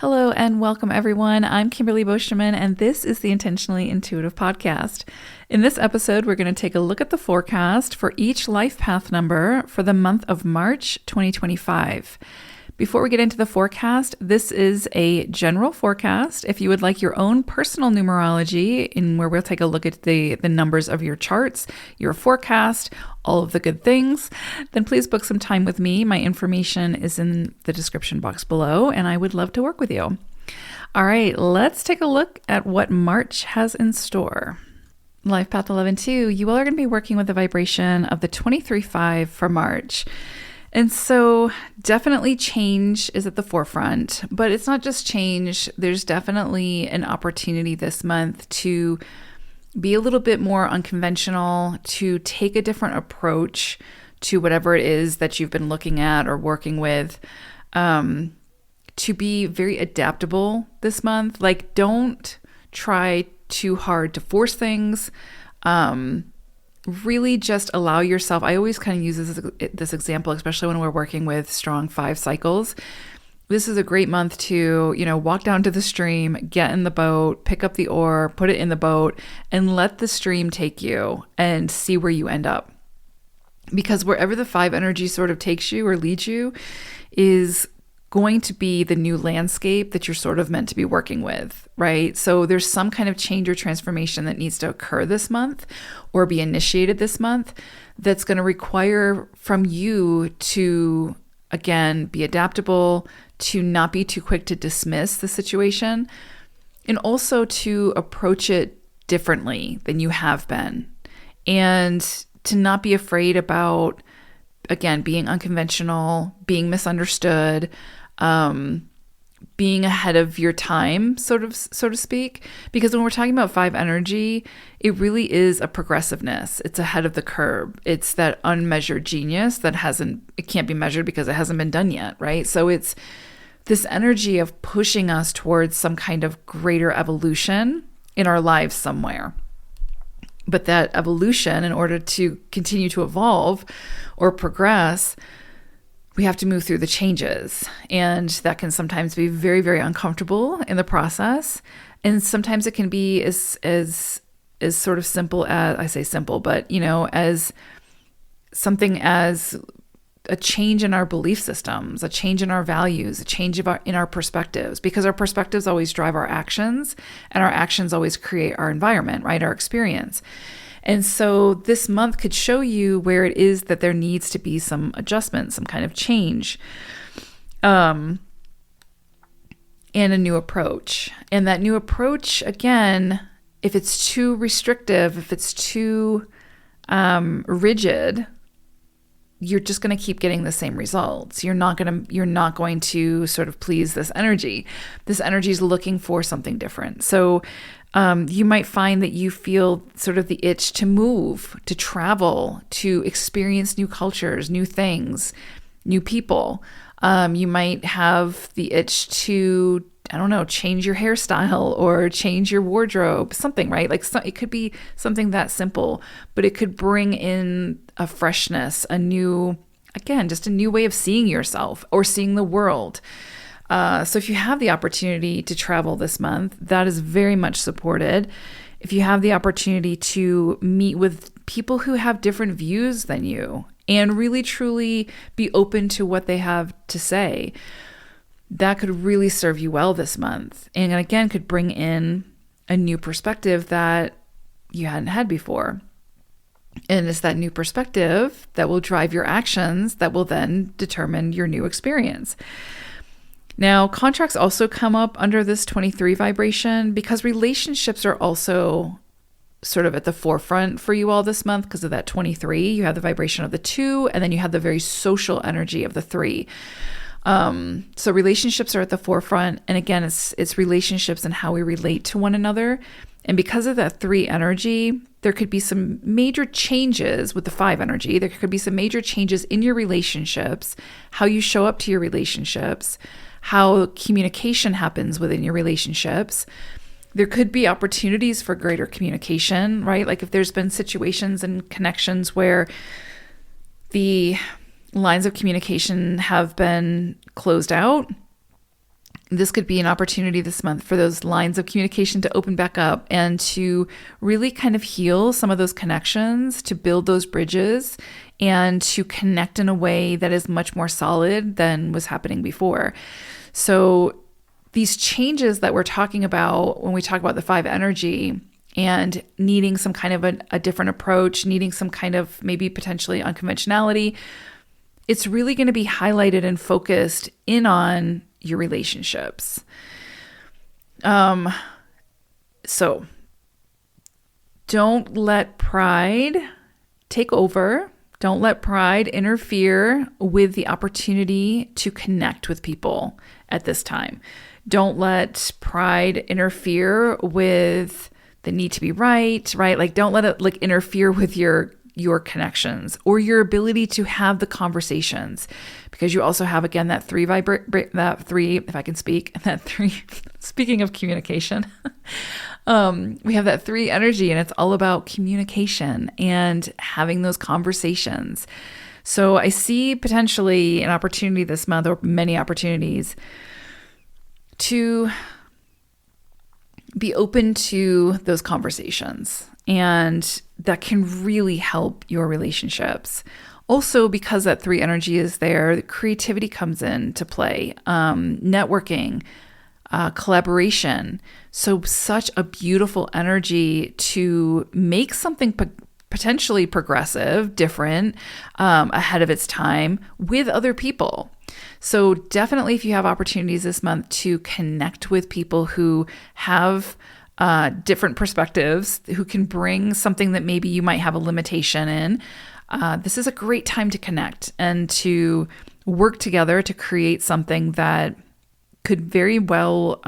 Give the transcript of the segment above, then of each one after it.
Hello and welcome everyone. I'm Kimberly Boschman and this is the Intentionally Intuitive Podcast. In this episode, we're going to take a look at the forecast for each life path number for the month of March 2025. Before we get into the forecast, this is a general forecast. If you would like your own personal numerology, in where we'll take a look at the numbers of your charts, your forecast, all of the good things, then please book some time with me. My information is in the description box below, and I would love to work with you. All right, let's take a look at what March has in store. Life Path 11-2, you all are going to be working with the vibration of the 23-5 for March. And so definitely change is at the forefront, but it's not just change. There's definitely an opportunity this month to be a little bit more unconventional, to take a different approach to whatever it is that you've been looking at or working with, to be very adaptable this month. Like, don't try too hard to force things. Really just allow yourself. I always kind of use this example, especially when we're working with strong 5 cycles. This is a great month to, walk down to the stream, get in the boat, pick up the oar, put it in the boat, and let the stream take you and see where you end up. Because wherever the 5 energy sort of takes you or leads you is going to be the new landscape that you're sort of meant to be working with, right? So there's some kind of change or transformation that needs to occur this month or be initiated this month that's going to require from you to, again, be adaptable, to not be too quick to dismiss the situation, and also to approach it differently than you have been, and to not be afraid about, again, being unconventional, being misunderstood, being ahead of your time, so to speak. Because when we're talking about 5 energy, it really is a progressiveness. It's ahead of the curve. It's that unmeasured genius that it can't be measured because it hasn't been done yet, right? So it's this energy of pushing us towards some kind of greater evolution in our lives somewhere. But that evolution, in order to continue to evolve or progress, we have to move through the changes. And that can sometimes be very, very uncomfortable in the process. And sometimes it can be as sort of simple as, I say simple, but, as something as a change in our belief systems, a change in our values, a change in our perspectives, because our perspectives always drive our actions, and our actions always create our environment, right? Our experience. And so this month could show you where it is that there needs to be some adjustment, some kind of change, and a new approach. And that new approach, again, if it's too restrictive, if it's too rigid, you're just going to keep getting the same results. You're not going to sort of please this energy. This energy is looking for something different. So you might find that you feel sort of the itch to move, to travel, to experience new cultures, new things, new people. You might have the itch to, change your hairstyle or change your wardrobe, something, right? Like it could be something that simple, but it could bring in a freshness, just a new way of seeing yourself or seeing the world. So if you have the opportunity to travel this month, that is very much supported. If you have the opportunity to meet with people who have different views than you and really truly be open to what they have to say, that could really serve you well this month. And again, could bring in a new perspective that you hadn't had before. And it's that new perspective that will drive your actions that will then determine your new experience. Now, contracts also come up under this 23 vibration because relationships are also sort of at the forefront for you all this month because of that 23. You have the vibration of the 2, and then you have the very social energy of the 3. So relationships are at the forefront. And again, it's relationships and how we relate to one another. And because of that 3 energy, there could be some major changes with the 5 energy. There could be some major changes in your relationships, how you show up to your relationships, how communication happens within your relationships. There could be opportunities for greater communication, right? Like if there's been situations and connections where the lines of communication have been closed out, This could be an opportunity this month for those lines of communication to open back up and to really kind of heal some of those connections, to build those bridges, and to connect in a way that is much more solid than was happening before. So these changes that we're talking about when we talk about the 5 energy and needing some kind of a different approach, needing some kind of maybe potentially unconventionality, it's really going to be highlighted and focused in on your relationships. So don't let pride take over. Don't let pride interfere with the opportunity to connect with people at this time. Don't let pride interfere with the need to be right? Like, don't let it like interfere with your connections or your ability to have the conversations, because you also have, again, that 3 if I can speak, that 3, speaking of communication, we have that 3 energy, and it's all about communication and having those conversations. So I see potentially an opportunity this month, or many opportunities, to be open to those conversations, and that can really help your relationships. Also, because that 3 energy is there, the creativity comes into play, networking, collaboration. So such a beautiful energy to make something potentially progressive, different, ahead of its time with other people. So definitely, if you have opportunities this month to connect with people who have different perspectives, who can bring something that maybe you might have a limitation in, this is a great time to connect and to work together to create something that could very well,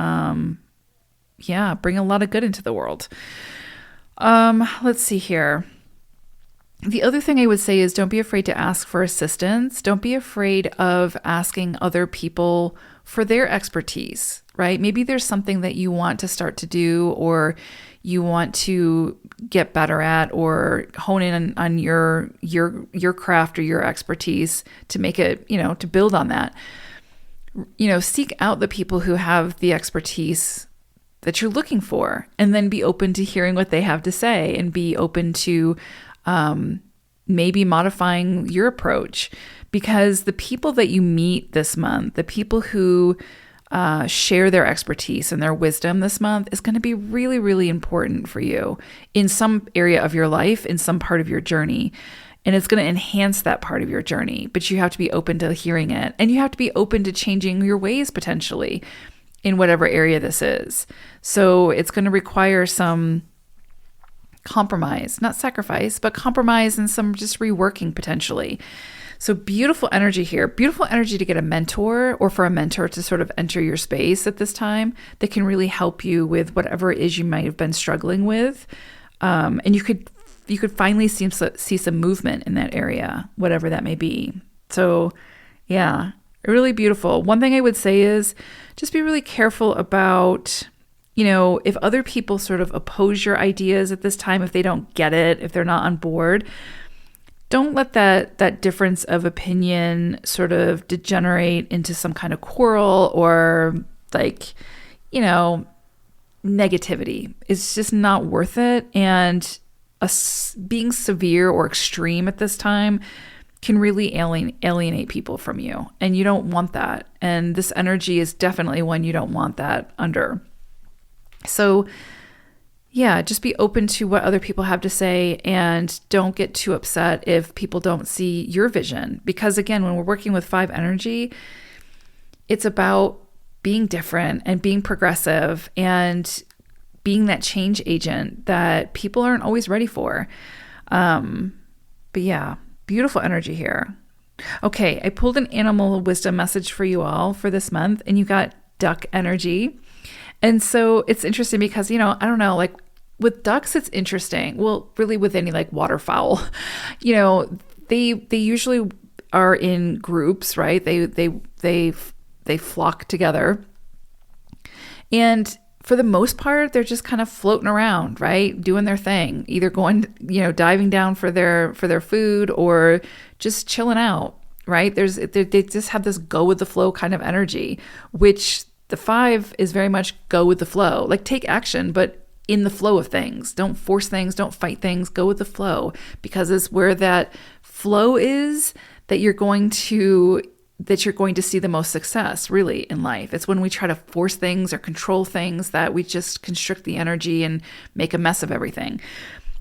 bring a lot of good into the world. Let's see here. The other thing I would say is don't be afraid to ask for assistance. Don't be afraid of asking other people for their expertise, right? Maybe there's something that you want to start to do, or you want to get better at, or hone in on your craft or your expertise to make it, to build on that. Seek out the people who have the expertise that you're looking for, and then be open to hearing what they have to say, and be open to maybe modifying your approach, because the people that you meet this month, the people who share their expertise and their wisdom this month, is going to be really, really important for you in some area of your life, in some part of your journey. And it's going to enhance that part of your journey, but you have to be open to hearing it, and you have to be open to changing your ways potentially in whatever area this is. So it's going to require some compromise, not sacrifice, but compromise, and some just reworking potentially. So beautiful energy here, beautiful energy to get a mentor, or for a mentor to sort of enter your space at this time that can really help you with whatever it is you might have been struggling with. And you could finally see some movement in that area, whatever that may be. So yeah, really beautiful. One thing I would say is just be really careful about, if other people sort of oppose your ideas at this time, if they don't get it, if they're not on board, don't let that difference of opinion sort of degenerate into some kind of quarrel or negativity. It's just not worth it. And being severe or extreme at this time can really alienate people from you. And you don't want that. And this energy is definitely one you don't want that under. So yeah, just be open to what other people have to say, and don't get too upset if people don't see your vision. Because again, when we're working with 5 energy, it's about being different and being progressive and being that change agent that people aren't always ready for. But yeah, beautiful energy here. Okay, I pulled an animal wisdom message for you all for this month, and you got duck energy. And so it's interesting because, I don't know, like with ducks, it's interesting. Well, really with any like waterfowl, they usually are in groups, right? They flock together. And for the most part, they're just kind of floating around, right? Doing their thing, either going, diving down for their food, or just chilling out, right? They just have this go with the flow kind of energy, which The 5 is very much go with the flow, like take action, but in the flow of things. Don't force things, don't fight things, go with the flow, because it's where that flow is that you're going to see the most success really in life. It's when we try to force things or control things that we just constrict the energy and make a mess of everything.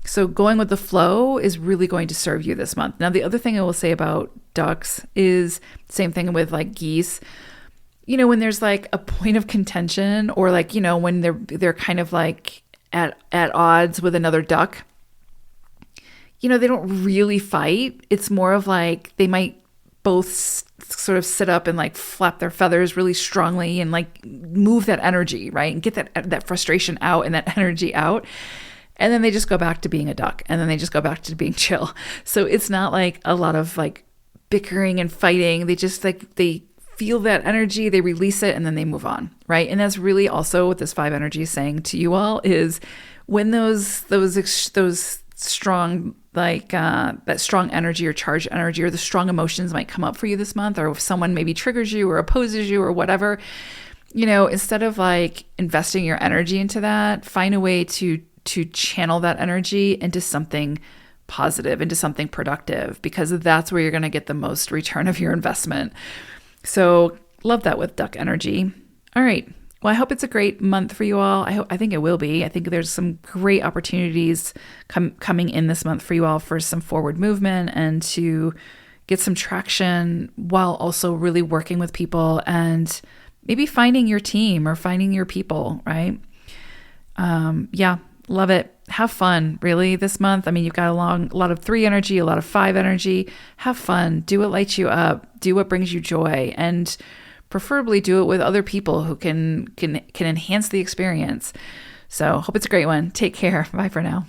So going with the flow is really going to serve you this month. Now, the other thing I will say about ducks is same thing with like geese. When there's like a point of contention, or like, when they're kind of like at odds with another duck, they don't really fight. It's more of like they might both sort of sit up and like flap their feathers really strongly and like move that energy, right? And get that frustration out and that energy out. And then they just go back to being a duck, and then they just go back to being chill. So it's not like a lot of like bickering and fighting. They just like, they feel that energy, they release it, and then they move on, right? And that's really also what this 5 energy is saying to you all, is when those strong, like that strong energy or charged energy or the strong emotions might come up for you this month, or if someone maybe triggers you or opposes you or whatever, instead of like investing your energy into that, find a way to channel that energy into something positive, into something productive, because that's where you're going to get the most return of your investment. So love that with duck energy. All right. Well, I hope it's a great month for you all. I think it will be. I think there's some great opportunities coming in this month for you all for some forward movement and to get some traction while also really working with people and maybe finding your team or finding your people, right? Yeah, love it. Have fun, really, this month. I mean, you've got a lot of 3 energy, a lot of 5 energy. Have fun. Do what lights you up. Do what brings you joy, and preferably do it with other people who can enhance the experience. So, hope it's a great one. Take care. Bye for now.